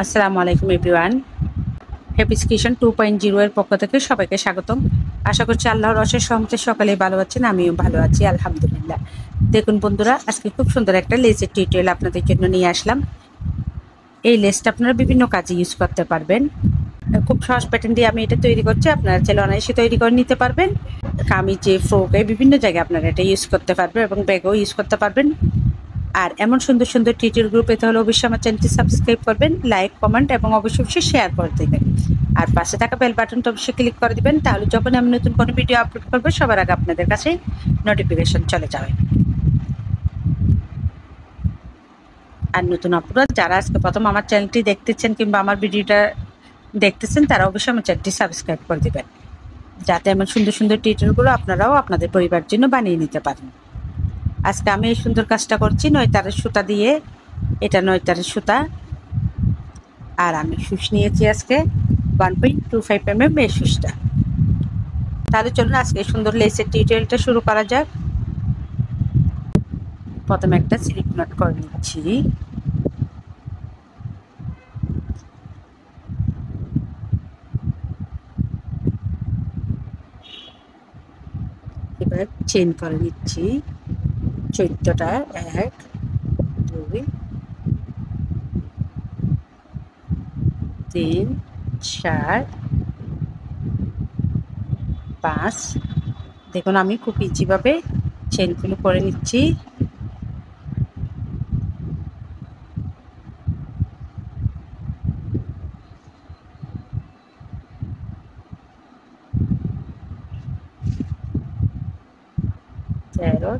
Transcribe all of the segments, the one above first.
আসসালামু আলাইকুম everyone. Happy's kitchen 2.0 এর পক্ষ থেকে সবাইকে স্বাগতম। আশা করছি আল্লাহর অশেষ রহমতে সকালেই ভালো আছেন, আমিও ভালো আছি আলহামদুলিল্লাহ। দেখুন বন্ধুরা, আজকে খুব সুন্দর একটা লেসের টিউটোরিয়াল আপনাদের জন্য নিয়ে আসলাম। এই লেসটা আপনারা বিভিন্ন কাজে ইউজ করতে পারবেন। খুব সহজ প্যাটার্ন দিয়ে আমি এটা তৈরি করছি, আপনারা চাইলে অনায়াসে তৈরি করে নিতে পারবেন। কামিজে, ফ্রকে বিভিন্ন জায়গায় আপনারা এটা ইউজ করতে পারবেন এবং ব্যাগও ইউজ করতে পারবেন। আর এমন সুন্দর সুন্দর টিউটোরিয়ালগুলো পেতে হলে অবশ্যই আমার চ্যানেলটি সাবস্ক্রাইব করবেন, লাইক, কমেন্ট এবং অবশ্যই শেয়ার করে দেবেন। আর পাশে থাকা বেল বাটনটা অবশ্যই ক্লিক করে দিবেন, তাহলে যখন আমি নতুন কোনো ভিডিও আপলোড করবো সবার আগে আপনাদের কাছে নোটিফিকেশন চলে যাবে। আর নতুন আপুরা যারা আজকে প্রথম আমার চ্যানেলটি দেখতেছেন কিংবা আমার ভিডিওটা দেখতেছেন, তারা অবশ্যই আমার চ্যানেলটি সাবস্ক্রাইব করে দিবেন, যাতে এমন সুন্দর সুন্দর টিউটোরিয়ালগুলো আপনারাও আপনাদের পরিবারের জন্য বানিয়ে নিতে পারেন। আজকে আমি এই সুন্দর কাজটা করছি 9 তারের সুতা দিয়ে। এটা 9 তারের সুতা, আর আমি সুচ নিয়েছি আজকে 1.25 mm এই সুচটা। তাহলে চলুন আজকে সুন্দর লেসের টিউটোরিয়ালটা শুরু করা যাক। প্রথমে একটা স্লিপ নট করে নিচ্ছি। এবার চেন করে নিচ্ছি 14টা। 1 2 3 4 5। দেখুন আমি খুব ইজিভাবে চেনগুলো করে নিচ্ছি। তেরো,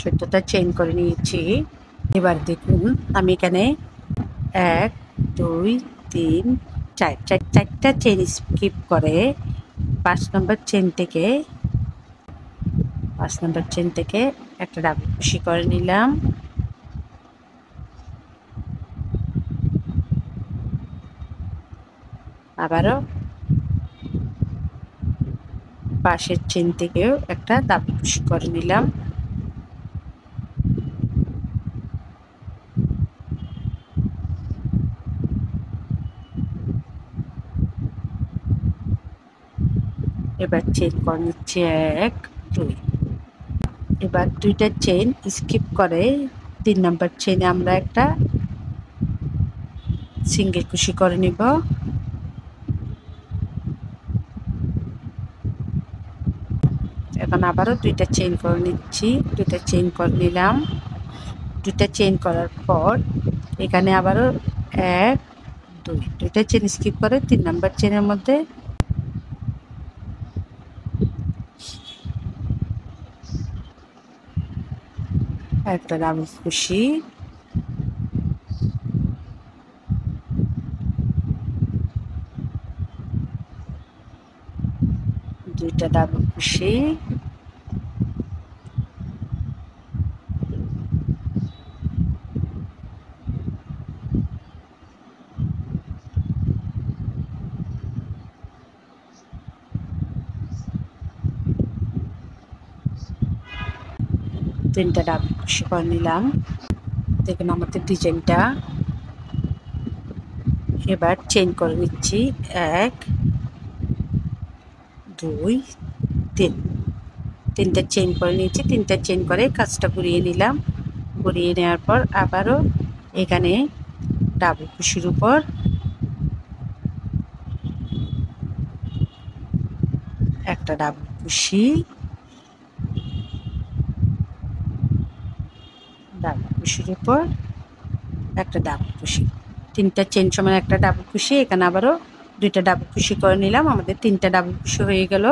14টা চেন করে নিয়েছি। এবার দেখুন আমি এখানে 1 2 3 4 চারটা চেন স্কিপ করে 5 নম্বর চেন থেকে একটা ডাবল কুশি করে নিলাম। আবারও পাশের চেন থেকেও একটা ডাবল কুশি করে নিলাম। এবার চেন করে নিচ্ছি 1 2। এবার দুইটা চেন স্কিপ করে 3 নম্বর চেনে আমরা একটা সিঙ্গেল কুশি করে নিব। এখন আবারও দুইটা চেন করে নিচ্ছি, দুইটা চেন করে নিলাম। দুইটা চেন করার পর এখানে আবারও 1 2, দুইটা চেন স্কিপ করে 3 নম্বর চেনের মধ্যে একটা ডাবল কুশি, দুইটা ডাবল কুশি, তিনটা ডাবল কুশি করে নিলাম। দেখুন আমাদের ডিজাইনটা। এবার চেন করে নিচ্ছি 1 2 3। তিনটা চেন করে নিয়েছি, তিনটা চেন করে কাজটা ঘুরিয়ে নিলাম। ঘুরিয়ে নেওয়ার পর আবারও এখানে ডাবল কুশির উপর একটা ডাবল কুশি, ডাবল কুশির উপর একটা ডাবল কুশি, তিনটা চেন সমান একটা ডাবল কুশি। এখানে আবারও দুইটা ডাবল কুশি করে নিলাম, আমাদের তিনটা ডাবল কুশি হয়ে গেল।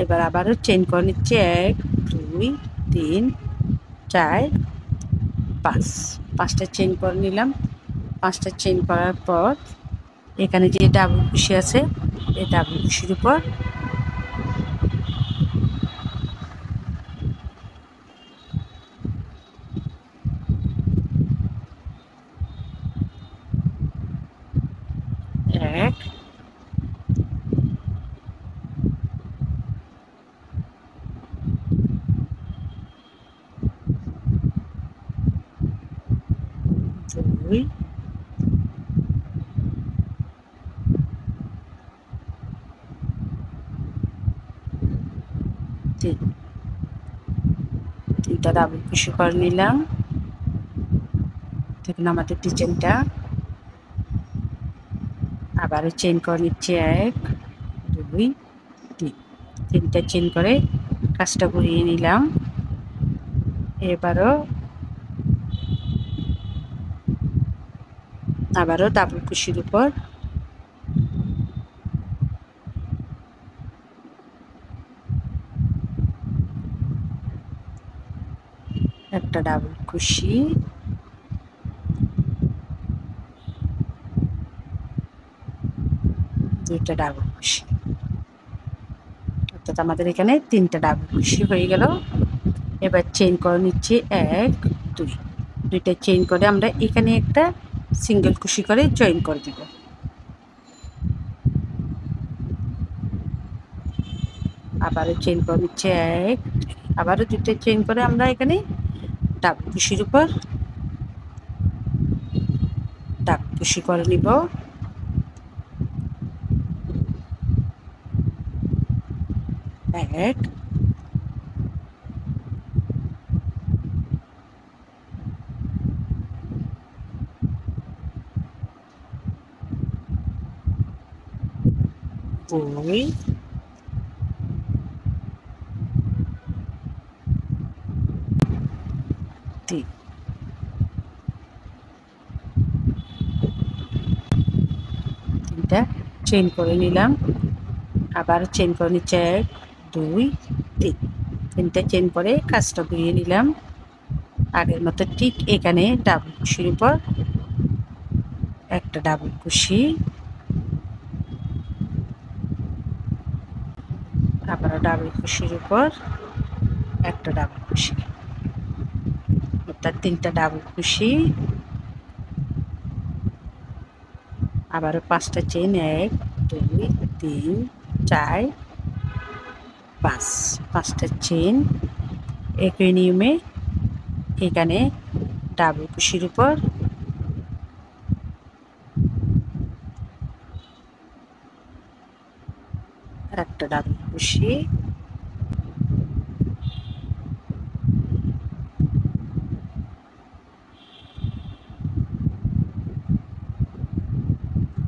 এবার আবারও চেন করে নিচ্ছি 1 2 3 4 5। পাঁচটা চেন করে নিলাম। পাঁচটা চেন করার পর এখানে যে ডাবল কুশি আছে এই ডাবল কুশির উপর এক, 2 3 তিনটা ডাবল কুশি করে নিলাম। দেখুন আমাদের ডিজাইনটা। আবারও চেইন করে নিচ্ছি 1 2 3 তিনটা চেইন করে কাজটা ঘুরিয়ে নিলাম। আবারও ডাবল কুশির উপর একটা ডাবল কুশি, দুইটা ডাবল কুশি, অর্থাৎ আমাদের এখানে তিনটা ডাবল কুশি হয়ে গেল। এবার চেইন করে নিচ্ছি 1 2 দুইটা চেইন করে আমরা এখানে একটা সিঙ্গেল কুশি করে জয়েন করে দিব। আবারও চেইন করে নিচ্ছি 1 আবারও দুইটা চেইন করে আমরা এখানে ডাবল কুশির উপর ডাবল কুশি করে নিব। এক দুই তিন তিনটা চেইন করে নিলাম। আবার চেইন করে নিচ্ছে 1 2 3 তিনটা চেইন করে কাজটা ঘুরিয়ে নিলাম। আগের মতো ঠিক এখানে ডাবল কুশির উপর একটা ডাবল কুশি, আবারও ডাবল কুশির উপর একটা ডাবল কুশি, অর্থাৎ তিনটা ডাবল কুশি। আবারও 5টা চেইন 1 2 3 4 5 5টা চেইন একই নিয়মে এখানে ডাবল কুশির উপর একটা ডাবল কুশি,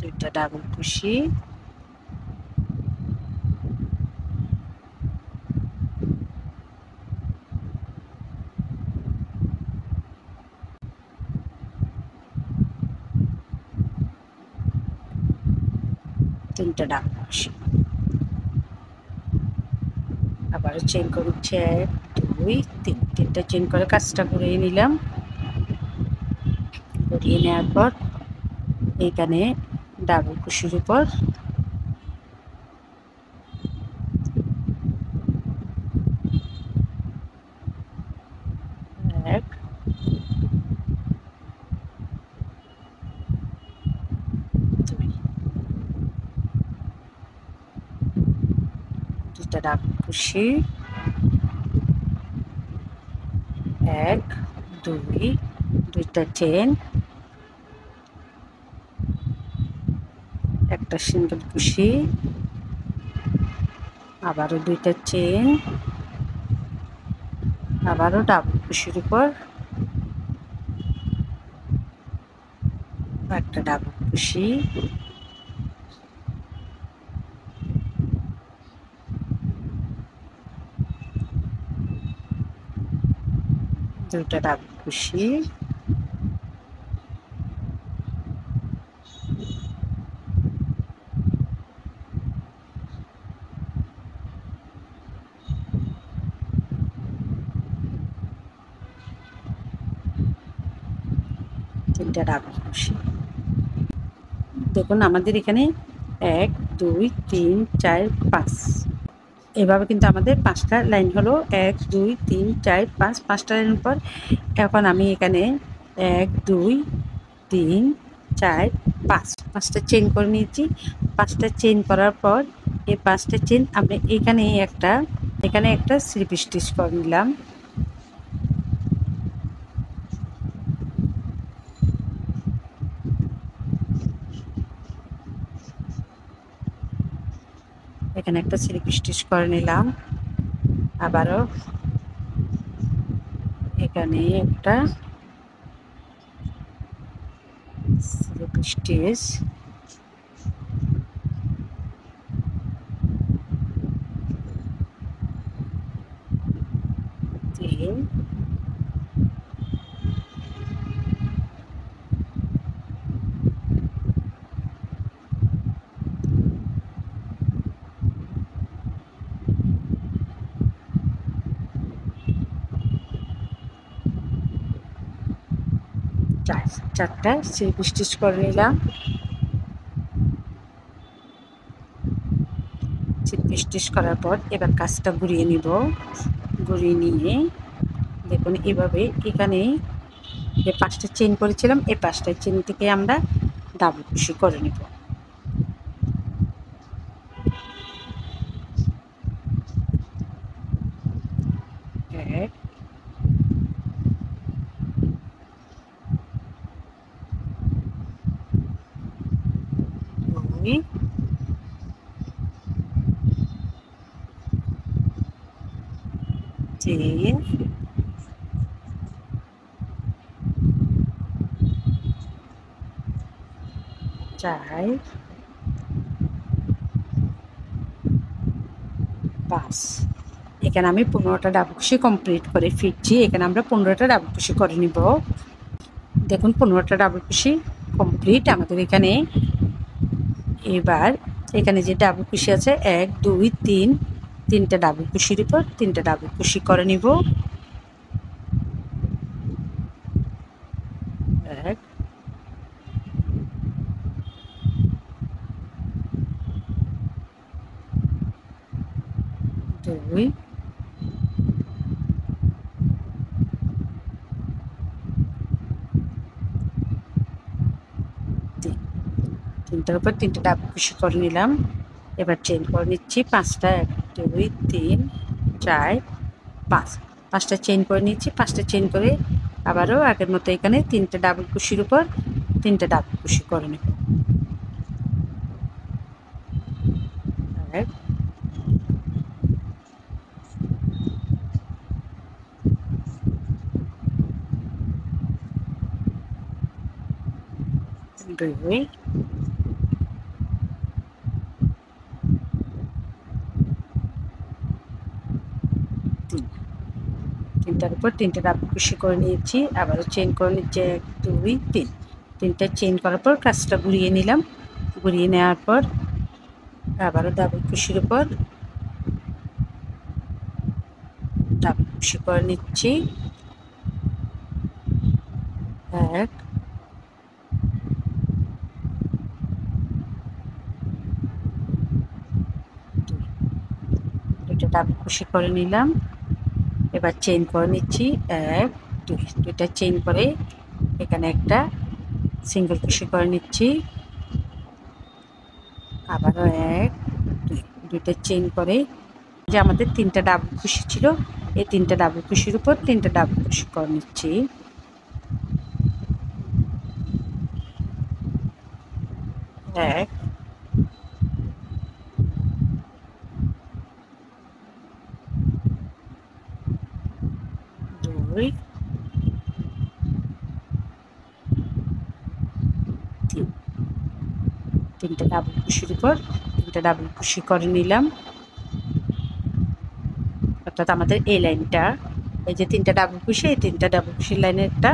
দুইটা ডাবল কুশি, তিনটা ডাবল কুশি। আবার চেইন করে হচ্ছে 1 2 3 তিনটা চেইন করে কাজটা ঘুরিয়ে নিলাম। ঘুরিয়ে নেওয়ার পর এখানে ডাবল কুশির উপর এক দুইটা ডাবল কুশি, 1 2 দুইটা চেইন একটা সিঙ্গেল কুশি, আবারও দুইটা চেইন, আবারও ডাবল কুশির উপর একটা ডাবল কুশি, দুইটা ডাবল কুশি, তিনটা ডাবল কুশি। দেখুন আমাদের এখানে 1 2 3 4 5 এভাবে কিন্তু আমাদের 5টা লাইন হলো। 1 2 3 4 5 5টা লাইনের পর এখন আমি এখানে 1 2 3 4 5 5টা চেইন করে নিয়েছি। 5টা চেইন করার পর এই 5টা চেইন আমরা এখানে একটা স্লিপ স্টিচ করে নিলাম। এখানে একটা স্লিপ স্টিচ করে নিলাম, আবারও এখানে একটা স্লিপ স্টিচ, তিন, চারটা স্লিপ স্টিচ করে নিলাম। স্লিপ স্টিচ করার পর এবার কাজটা ঘুরিয়ে নিব। ঘুরিয়ে নিয়ে দেখুন এভাবে এখানে যে 5টা চেইন করেছিলাম এই 5টা চেইন থেকে আমরা ডাবল কুশি করে নিব। এক, দুই, তিন, চার, 5। এখানে আমি 15টা ডাবল কুশি কমপ্লিট করে ফিরছি। এখানে আমরা 15টা ডাবল কুশি করে নিব। দেখুন 15টা ডাবল কুশি কমপ্লিট আমাদের এখানে। এবার এখানে যে ডাবল কুশি আছে 1 2 3, 3টা ডাবল কুশির উপর 3টা ডাবল কুশি করে নিব। 1, 2, 3, 3টার উপর 3টা ডাবল কুশি করে নিলাম। এবার চেইন করে নিচ্ছি 5টা, 1 2 3 4 5, 5টা চেইন করে নিচ্ছি। 5টা চেইন করে আবারও আগের মতো এখানে 3টা ডাবল কুশির উপর 3টা ডাবল কুশি করে নেব। 1, 2, 3, 3টার উপর 3টা ডাবল কুশি করে নিয়েছি। আবারও চেইন করে নিচ্ছি 1 2 3, 3টা চেইন করার পর কাজটা ঘুরিয়ে নিলাম। ঘুরিয়ে নেওয়ার পর আবারও ডাবল কুশির উপর ডাবল কুশি করে নিচ্ছি। 1, 2টা ডাবল কুশি করে নিলাম। এবার চেইন করে নিচ্ছি 1 2, 2টা চেইন করে এখানে একটা সিঙ্গেল কুশি করে নিচ্ছি। আবারও 1 2, 2টা চেইন করে যে আমাদের 3টা ডাবল কুশি ছিল এই 3টা ডাবল কুশির উপর 3টা ডাবল কুশি করে নিচ্ছি। 1, 2, 3, 3টা ডাবল কুশির উপর 3টা ডাবল কুশি করে নিলাম। অর্থাৎ আমাদের এই লাইনটা এই যে 3টা ডাবল কুশি এই 3টা ডাবল কুশির লাইনেরটা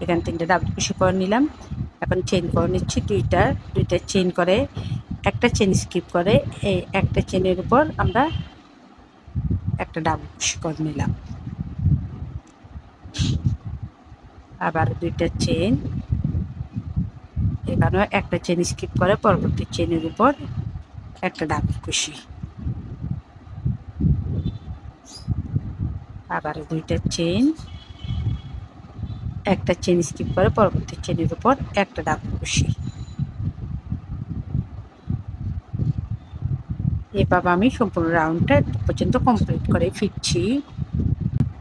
এখানে 3টা ডাবল কুশি করে নিলাম। এখন চেইন করে নিচ্ছি 2টা চেইন করে একটা চেইন স্কিপ করে এই একটা চেইনের উপর আমরা একটা ডাবল কুশি করে নিলাম। আবার 2টা চেইন এখানেও একটা চেইন স্কিপ করে পরবর্তী চেইনের উপর একটা ডাবল কুশি। আবার 2টা চেইন একটা চেইন স্কিপ করে পরবর্তী চেইনের উপর একটা ডাবল কুশি। এভাবে আমি সম্পূর্ণ রাউন্ডটা পর্যন্ত কমপ্লিট করে ফিরছি।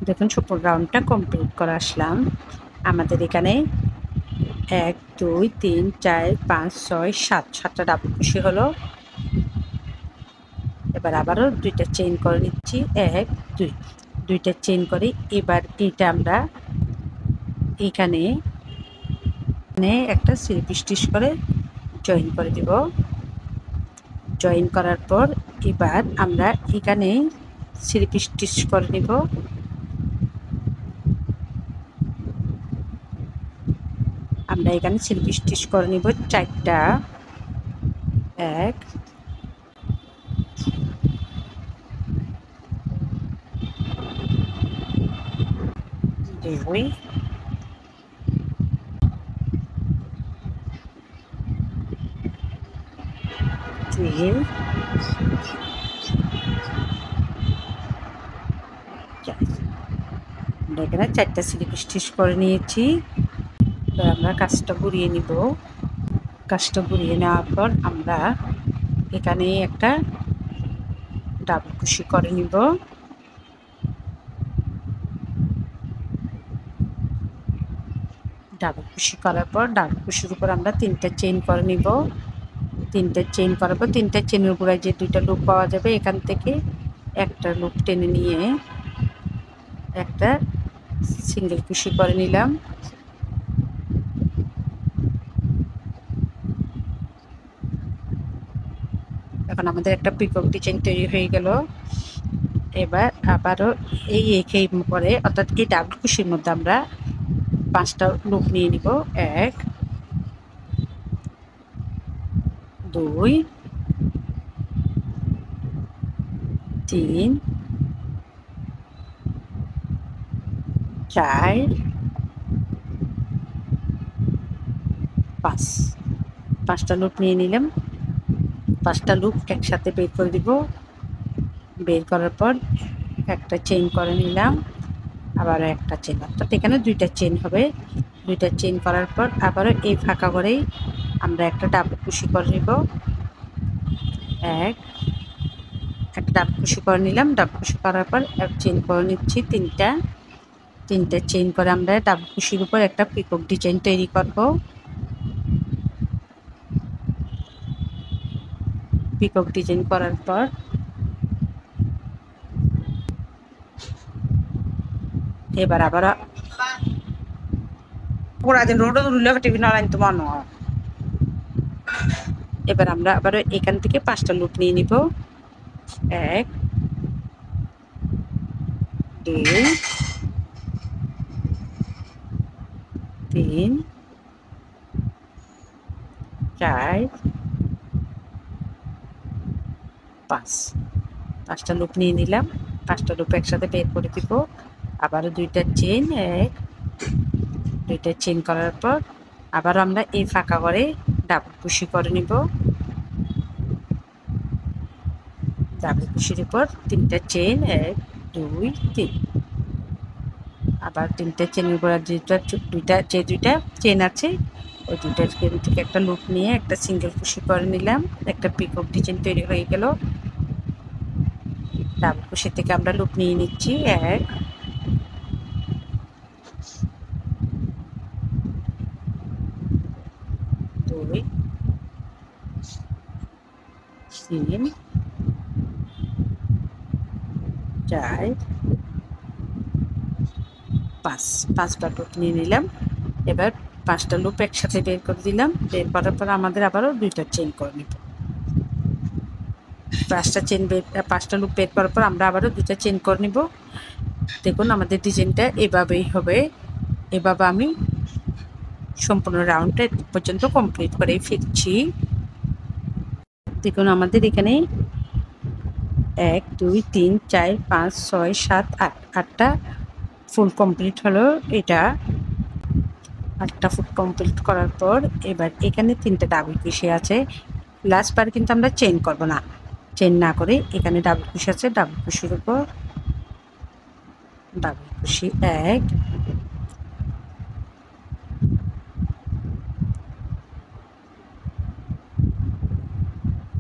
দেখুন সম্পূর্ণ রাউন্ডটা কমপ্লিট করে আসলাম। আমাদের এখানে 1 2 3 4 5 6 7, 7টা ডাবল কুশি হলো। এবার এবার আবারও দুইটা চেইন করে নিচ্ছি, 1 2, দুইটা চেইন করে এবার এটা আমরা এখানে একটা স্লিপ স্টিচ করে জয়েন করে দেব। জয়েন করার পর এবার আমরা এখানে স্লিপ স্টিচ করে নেব। আমরা এখানে স্লিপ স্টিচ করে নেব 4টা, 1 2 3 4। আমরা এখানে 4টা স্লিপ স্টিচ করে নিয়েছি। এবার আমরা কাজটা ঘুরিয়ে নিব। কাজটা ঘুরিয়ে নেওয়ার পর আমরা এখানে একটা ডাবল কুশি করে নিব। ডাবল কুশি করার পর ডাবল কুশির উপর আমরা 3টা চেইন করে নিব। 3টা চেইন করার পর 3টা চেইনের উপরে যে 2টা লুপ পাওয়া যাবে এখান থেকে একটা লুপ টেনে নিয়ে একটা সিঙ্গেল কুশি করে নিলাম। এখন আমাদের একটা পিকক ডিজাইন তৈরি হয়ে গেল। এবার আবারও এই একই পরে অর্থাৎ এই ডাবল কুশির মধ্যে আমরা 5টা লুপ নিয়ে নিব। 1 2 3 4 5। 5টা লুপ নিয়ে নিলাম। 5টা লুপ একসাথে বের করে দিব। বের করার পর একটা চেইন করে নিলাম, আবার একটা চেইন, অর্থাৎ এখানে 2টা চেইন হবে। 2টা চেইন করার পর আবারও এই ফাঁকা করেই আমরা একটা ডাবল কুশি করে নিব। একটা ডাবল কুশি করে নিলাম। ডাবল কুশি করার পর এক চেইন করে নিচ্ছি 3টা চেইন করে আমরা ডাবল কুশির উপর একটা পিকক ডিজাইন তৈরি করব। পিকক ডিজাইন করার পর এবার আবার এবার আমরা আবার এখান থেকে 5টা লুপ নিয়ে নিব। 1 2 3 4 5। 5টা লুপ নিয়ে নিলাম। 5টা লুপ একসাথে বের করে দিব। আবারও 2টা চেইন, 2টা চেইন করার পর আবারও আমরা এই ফাঁকা করে ডাবল কুশি করে নিব। ডাবল কুশির উপর 3টা চেইন, 1 2 3। আবার 3টা চেইনের উপর দুইটা চেইন আছে ওই 2টা চেইন থেকে একটা লুপ নিয়ে একটা সিঙ্গেল কুশি করে নিলাম। একটা পিকক ডিজাইন তৈরি হয়ে গেল। ডাবল কুশি থেকে আমরা লুপ নিয়ে নিচ্ছি। 1 2 3 4 5। 5বার লুপ নিয়ে নিলাম। এবার 5টা লুপ একসাথে বের করে দিলাম। বের করার পর আমাদের আবারও 2টা চেইন করে নিব। 5টা লুপ বের করার পর আমরা আবারও 2টা চেইন করে নিব। দেখুন আমাদের ডিজাইনটা এভাবেই হবে। এভাবে আমি সম্পূর্ণ রাউন্ডটা পর্যন্ত কমপ্লিট করে ফিরছি। দেখুন আমাদের এখানে 1 2 3 4 5 6 7 8 8টা ফুল কমপ্লিট হলো। এটা 8টা ফুল কমপ্লিট করার পর এবার এখানে 3টা ডাবল কুশি আছে। লাস্ট বার কিন্তু আমরা চেইন করব না। চেইন না করে এখানে ডাবল কুশি আছে। ডাবল কুশির উপর ডাবল কুশি 1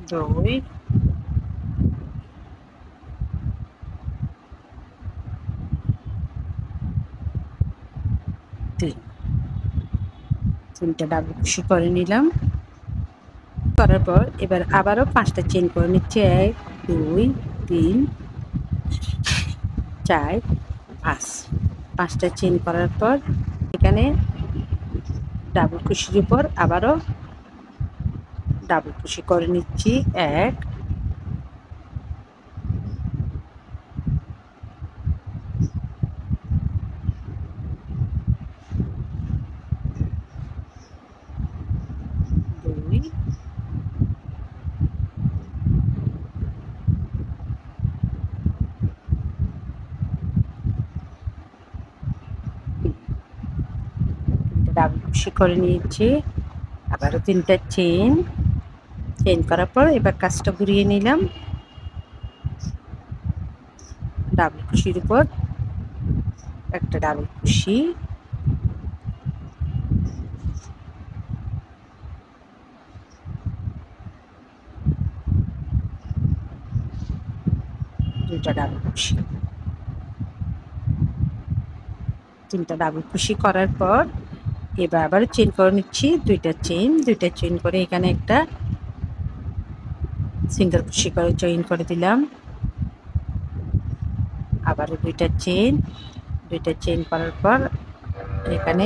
2 3। 3টা ডাবল কুশি করে নিলাম। করার পর এবার আবারও 5টা চেইন করে নিচ্ছি। 1 2 3 4 5 5টা চেইন করার পর এখানে ডাবল কুশির উপর আবারও ডাবল কুশি করে নিচ্ছি। 1 2 ডাবল কুশি করে নিয়েছি। আবারও 3টা চেইন করার পর এবার কাজটা ঘুরিয়ে নিলাম। ডাবল কুশির উপর একটা ডাবল কুশি, দুইটা ডাবল কুশি, 3টা ডাবল কুশি করার পর এবার আবার চেইন করে নিচ্ছি। 2টা চেইন করে এখানে একটা সিঙ্গেল কুশি করে জয়েন করে দিলাম। আবারও 2টা চেইন করার পর এখানে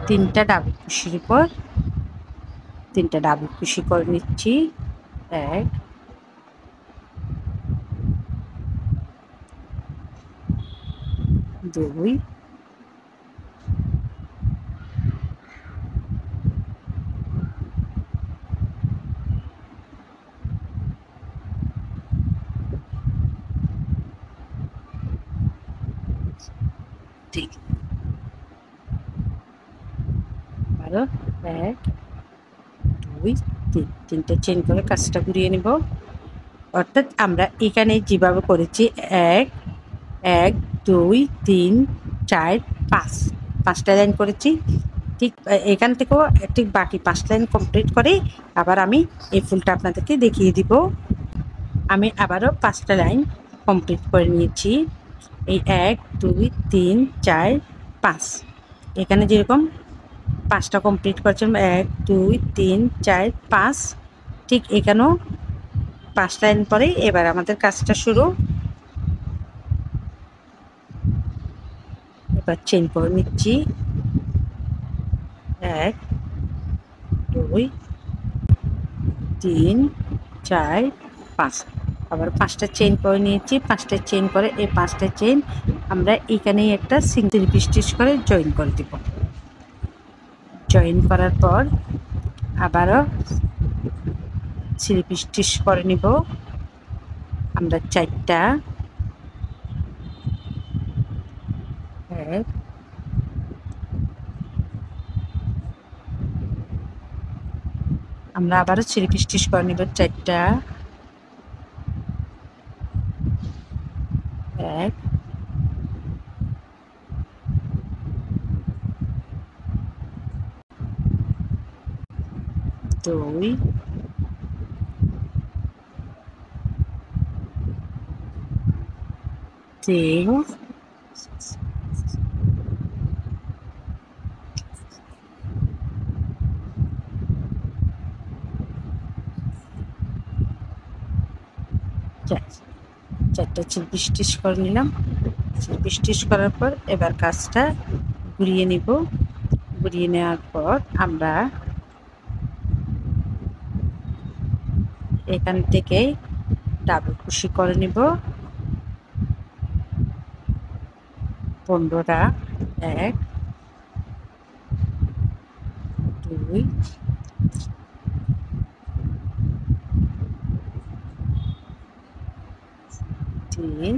3টা ডাবল কুশির উপর 3টা ডাবল কুশি করে নিচ্ছি। 1 2 ঠিক আরো 1 2 3 3টা চেইন করে কাজটা ঘুরিয়ে নেব। অর্থাৎ আমরা এখানে যেভাবে করেছি 1 1 2 3 4 5 5টা লাইন করেছি, ঠিক এখান থেকেও ঠিক বাকি 5 লাইন কমপ্লিট করে আবার আমি এই ফুলটা আপনাদেরকে দেখিয়ে দিব। আমি আবারও 5টা লাইন কমপ্লিট করে নিয়েছি। এই 1 2 3 4 5 এখানে যেরকম 5টা কমপ্লিট করেছিলাম 1 2 3 4 5, ঠিক এখানেও 5 লাইন পরে এবার আমাদের কাজটা শুরু। এবার চেইন করে নিচ্ছি 1 2 3 4 5, আবার 5টা চেইন করে নিয়েছি। 5টা চেইন করে এই 5টা চেইন আমরা এখানেই একটা সিঙ্গেল স্টিচ করে জয়েন করে দিব। জয়েন করার পর আবারও স্লিপ স্টিচ করে নিব আমরা 4টা। 1 আমরা আবারও স্লিপ স্টিচ করে নিব 4টা। 1 2 3 4টা স্লিপ স্টিচ করে নিলাম। স্লিপ স্টিচ করার পর এবার কাজটা ঘুরিয়ে নিব। ঘুরিয়ে নেওয়ার পর আমরা এখান থেকে ডাবল কুশি করে নিব 15টা। 1 2 3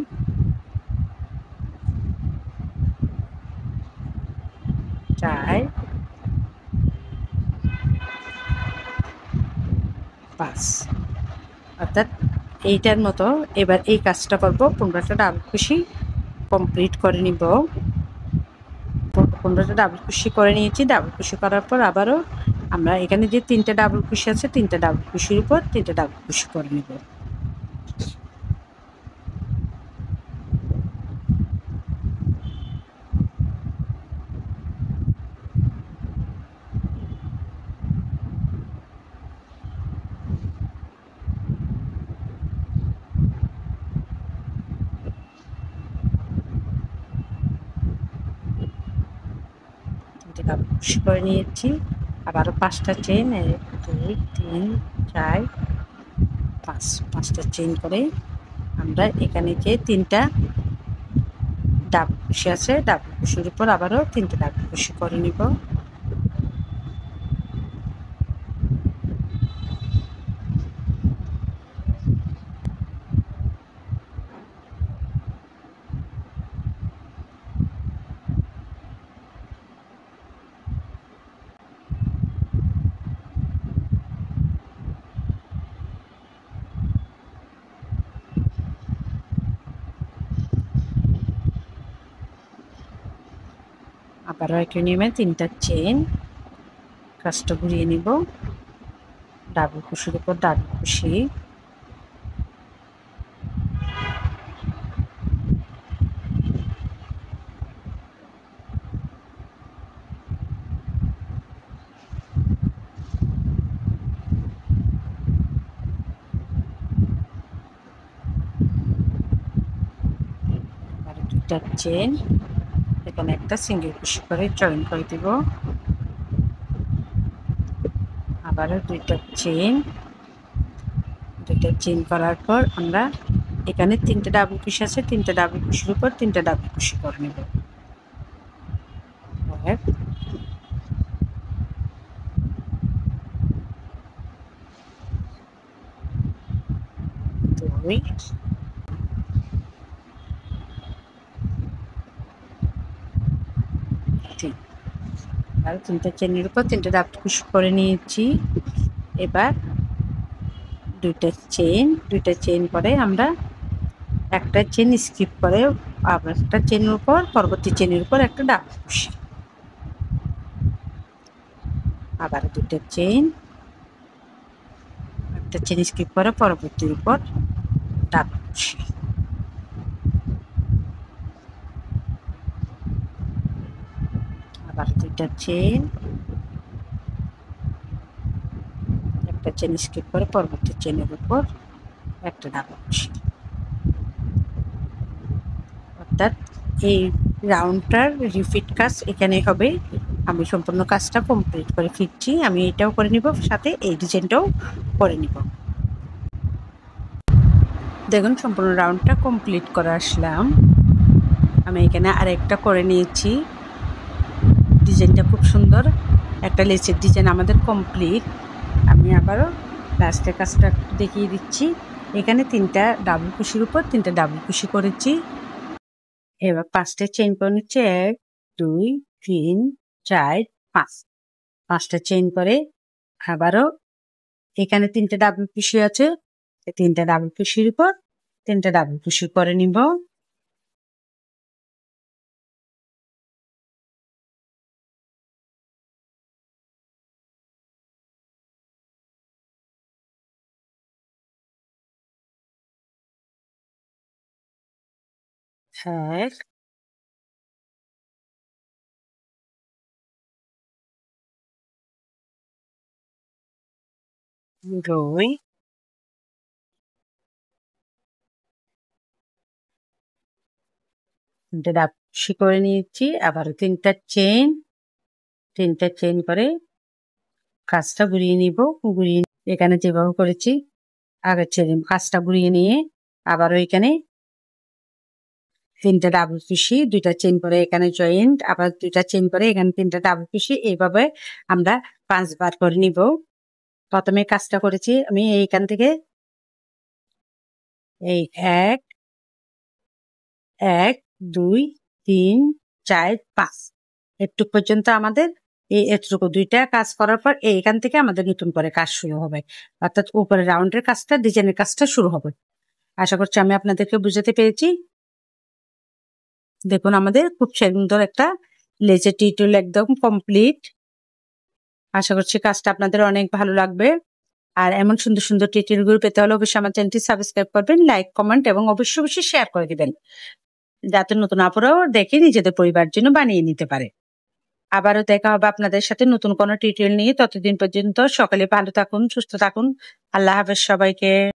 4 5, অর্থাৎ এইটার মতো এবার এই কাজটা করব। 15টা ডাবল কুশি কমপ্লিট করে নিব। 15টা ডাবল কুশি করে নিয়েছি। ডাবল কুশি করার পর আবারও আমরা এখানে যে 3টা ডাবল কুশি আছে 3টা ডাবল কুশির উপর 3টা ডাবল কুশি করে নিব। ডাবল কুশি করে নিয়েছি। আবারও 5টা চেন, 1 2 3 4 5, 5টা চেন করে আমরা এখানে যে 3টা ডাবল কুশি আছে, ডাবল কুশির উপর আবারও 3টে ডাবল কুশি করে নিব। আবারও একই নিয়মে 3টা চেন, কাজটা ঘুরিয়ে নিব। ডাবল কুশির উপর ডাবল কুশি, আর 2টা চেন, এখানে একটা সিঙ্গেল কুশি করে জয়েন করে দিব। আবারও 2টা চেন করার পর আমরা এখানে 3টে ডাবল কুশি আছে, 3টে ডাবল কুশির উপর 3টে ডাবল কুশি করে নেব। 1 2 3, আর 3টা চেনের উপর 3টে ডাবল কুশি করে নিয়েছি। এবার 2টা চেন করে আমরা একটা চেন স্কিপ করে আবার একটা চেনের উপর পরবর্তী চেনের উপর একটা ডাবল কুশি, আবার 2টা চেন, একটা চেন স্কিপ করে পরবর্তীর উপর ডাবল কুশি, আবার 2টা চেন, একটা চেন স্কিপ করে পরবর্তী চেনের উপর একটা ডাবল কুশি। অর্থাৎ এই রাউন্ডটার রিপিট কাজ এখানে হবে। আমি সম্পূর্ণ কাজটা কমপ্লিট করে ফিরছি। আমি এটাও করে নিব, সাথে এই ডিজাইনটাও করে নিব। দেখুন সম্পূর্ণ রাউন্ডটা কমপ্লিট করে আসলাম। আমি এখানে আরেকটা করে নিয়েছি। ডিজাইনটা খুব সুন্দর, একটা লেসের ডিজাইন আমাদের কমপ্লিট। আমি আবারও লাস্টের কাজটা দেখিয়ে দিচ্ছি। এখানে 3টা ডাবল কুশির উপর 3টা ডাবল কুশি করেছি। এবার 5টা চেন করে নিচ্ছি, 1 2 3 4 5, 5টা চেন করে আবারও এখানে 3টে ডাবল কুশি আছে, 3টে ডাবল কুশির উপর 3টে ডাবল কুশি করে নিব। এক 2 3টে ডাবল কুশি করে নিয়েছি। আবারও 3টা চেন করে কাজটা ঘুরিয়ে নিব। ঘুরিয়ে এখানে যেভাবে করেছি আগের চেন কাজটা ঘুরিয়ে নিয়ে আবারও এখানে 3টে ডাবল কুশি, 2টা চেন করে এখানে জয়েন্ট, আবার 2টা চেন করে এখানে 3টে ডাবল কুশি, এইভাবে আমরা 5 বার করে নিব। প্রথমে কাজটা করেছি আমি এইখান থেকে এই 1 1 2 3 4 5 এটুকু পর্যন্ত আমাদের এটুকু 2টা কাজ করার পর এইখান থেকে আমাদের নতুন করে কাজ শুরু হবে। অর্থাৎ উপরে রাউন্ডের কাজটা, ডিজাইনের কাজটা শুরু হবে। আশা করছি আমি আপনাদেরকে বুঝাতে পেরেছি। দেখুন আমাদের খুব সুন্দর একটা লেজের টিউটোরিয়াল একদম কমপ্লিট। আশা করছি কাজটা আপনাদের অনেক ভালো লাগবে। আর এমন সুন্দর সুন্দর টিউটোরিয়ালগুলো পেতে হলে অবশ্যই আমার চ্যানেলটি সাবস্ক্রাইব করবেন, লাইক কমেন্ট এবং অবশ্যই শেয়ার করে দিবেন, যাতে নতুন আপুরাও দেখে নিজেদের পরিবার জন্য বানিয়ে নিতে পারে। আবারও দেখা হবে আপনাদের সাথে নতুন কোনো টিউটোরিয়াল নিয়ে। ততদিন পর্যন্ত সকলে ভালো থাকুন, সুস্থ থাকুন। আল্লাহ হাফেজ সবাইকে।